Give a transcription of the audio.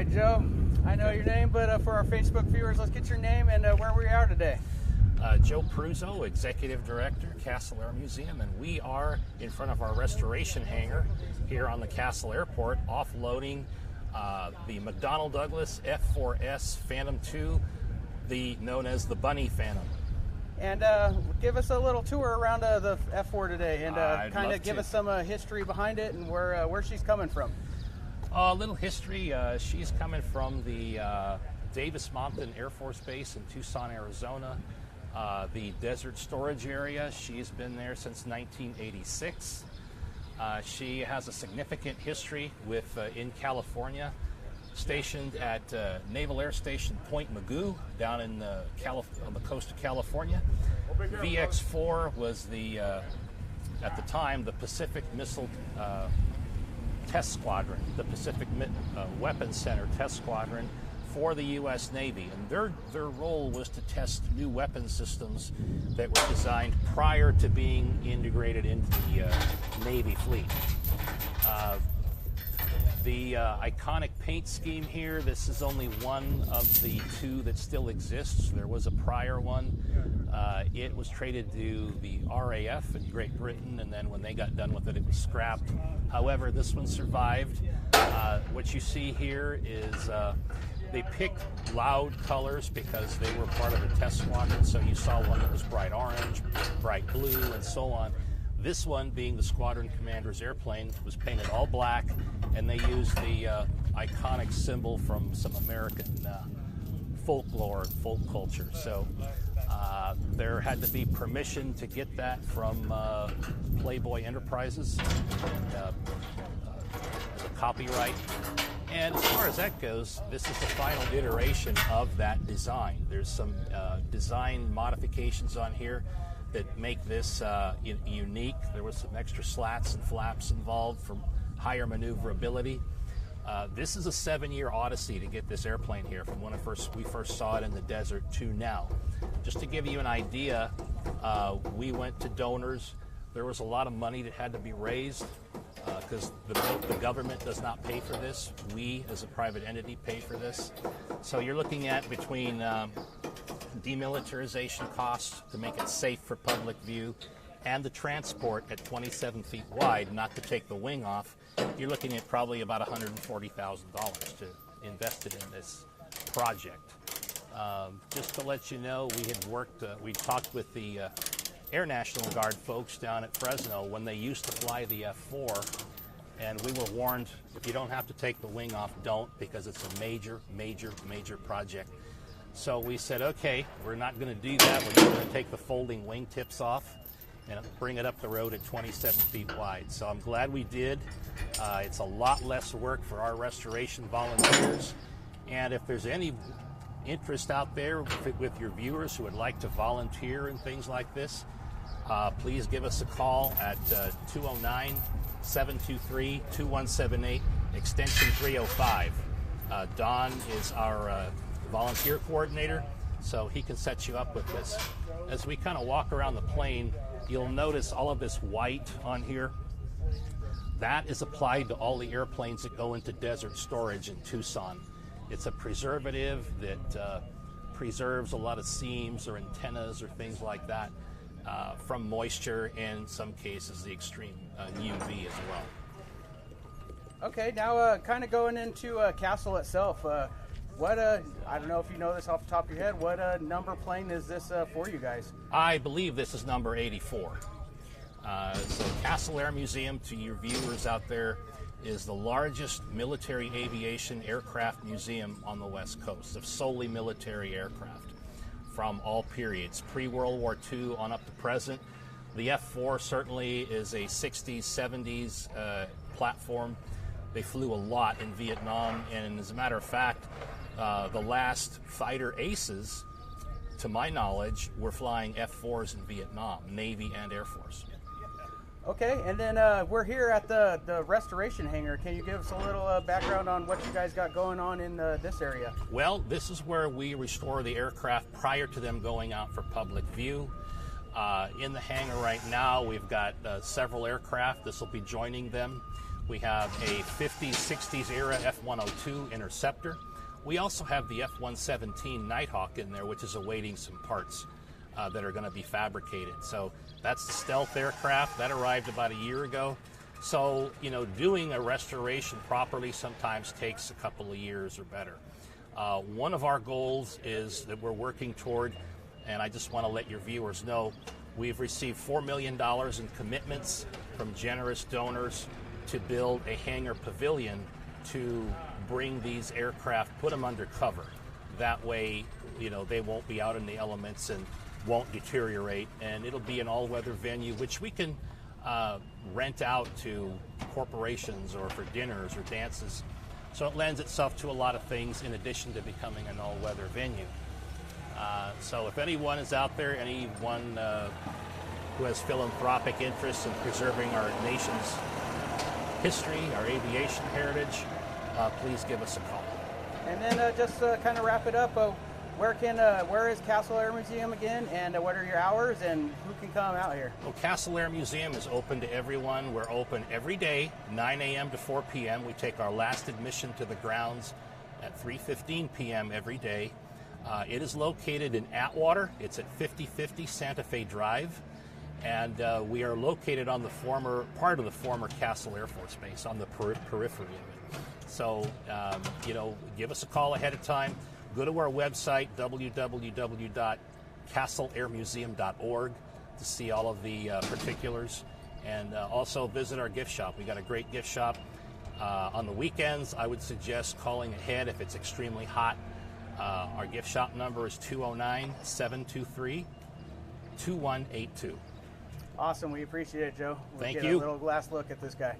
right, Joe. I know your name, but for our Facebook viewers, let's get your name and where we are today. Joe Pruzo, Executive Director, Castle Air Museum, and we are in front of our restoration hangar here on the Castle Airport, offloading the McDonnell Douglas F-4S Phantom II, known as the Bunny Phantom. And give us a little tour around the F-4 today, and kind of give us some history behind it and where she's coming from. A little history. She's coming from the Davis Monthan Air Force Base in Tucson, Arizona. The desert storage area, she's been there since 1986. She has a significant history with in California, stationed at Naval Air Station Point Mugu down in on the coast of California. VX-4 was at the time, the Pacific Missile Test Squadron, the Pacific Weapons Center Test Squadron for the U.S. Navy, and their role was to test new weapon systems that were designed prior to being integrated into the Navy fleet. The iconic paint scheme here, this is only one of the two that still exists. There was a prior one. It was traded to the RAF in Great Britain, and then when they got done with it, it was scrapped. However, this one survived. What you see here is they picked loud colors because they were part of the test squadron, so you saw one that was bright orange, bright blue, and so on. This one, being the squadron commander's airplane, was painted all black, and they used the iconic symbol from some American folklore and folk culture. So there had to be permission to get that from Playboy Enterprises and, as a copyright. And as far as that goes, this is the final iteration of that design. There's some design modifications on here that make this unique. There was some extra slats and flaps involved for higher maneuverability. This is a 7-year odyssey to get this airplane here, from when we first saw it in the desert to now. Just to give you an idea, we went to donors. There was a lot of money that had to be raised because the government does not pay for this. We, as a private entity, pay for this. So you're looking at between demilitarization costs to make it safe for public view and the transport at 27 feet wide, not to take the wing off, you're looking at probably about $140,000 to invest it in this project. Just to let you know, we talked with the Air National Guard folks down at Fresno when they used to fly the F-4, and we were warned, if you don't have to take the wing off, don't, because it's a major, major, major project. So we said, okay, we're not going to do that. We're just going to take the folding wing tips off and bring it up the road at 27 feet wide. So I'm glad we did. It's a lot less work for our restoration volunteers. And if there's any interest out there with your viewers who would like to volunteer in things like this, please give us a call at 209-723-2178, extension 305. Don is our volunteer coordinator, so he can set you up with this. As we kind of walk around the plane, you'll notice all of this white on here. That is applied to all the airplanes that go into desert storage in Tucson. It's a preservative that preserves a lot of seams or antennas or things like that from moisture, and in some cases the extreme UV as well. Okay, now kind of going into Castle itself. I don't know if you know this off the top of your head, what number plane is this for you guys? I believe this is number 84. So Castle Air Museum, to your viewers out there, is the largest military aviation aircraft museum on the West Coast, of solely military aircraft from all periods, pre-World War II on up to present. The F-4 certainly is a 60s, 70s platform. They flew a lot in Vietnam, and as a matter of fact, the last fighter aces, to my knowledge, were flying F-4s in Vietnam, Navy and Air Force. Okay, and then we're here at the restoration hangar. Can you give us a little background on what you guys got going on in this area? Well, this is where we restore the aircraft prior to them going out for public view. In the hangar right now, we've got several aircraft. This will be joining them. We have a 50s, 60s era F-102 Interceptor. We also have the F-117 Nighthawk in there, which is awaiting some parts that are going to be fabricated. So that's the stealth aircraft that arrived about a year ago. So, you know, doing a restoration properly sometimes takes a couple of years or better. One of our goals is that we're working toward, and I just want to let your viewers know, we've received $4 million in commitments from generous donors to build a hangar pavilion to bring these aircraft, put them under cover. That way, you know, they won't be out in the elements and won't deteriorate, and it'll be an all-weather venue, which we can rent out to corporations or for dinners or dances. So it lends itself to a lot of things in addition to becoming an all-weather venue. So if anyone is out there, anyone who has philanthropic interests in preserving our nation's history, our aviation heritage, please give us a call. And then just kind of wrap it up, where is Castle Air Museum again, and what are your hours, and who can come out here? Well, Castle Air Museum is open to everyone. We're open every day, 9 a.m. to 4 p.m. We take our last admission to the grounds at 3:15 p.m. every day. It is located in Atwater. It's at 5050 Santa Fe Drive, and we are located on the part of the former Castle Air Force Base, on the periphery of it. So, you know, give us a call ahead of time. Go to our website, www.castleairmuseum.org, to see all of the particulars, and also visit our gift shop. We got a great gift shop. On the weekends, I would suggest calling ahead if it's extremely hot. Our gift shop number is 209-723-2182. Awesome. We appreciate it, Joe. Thank get you. A little last look at this guy.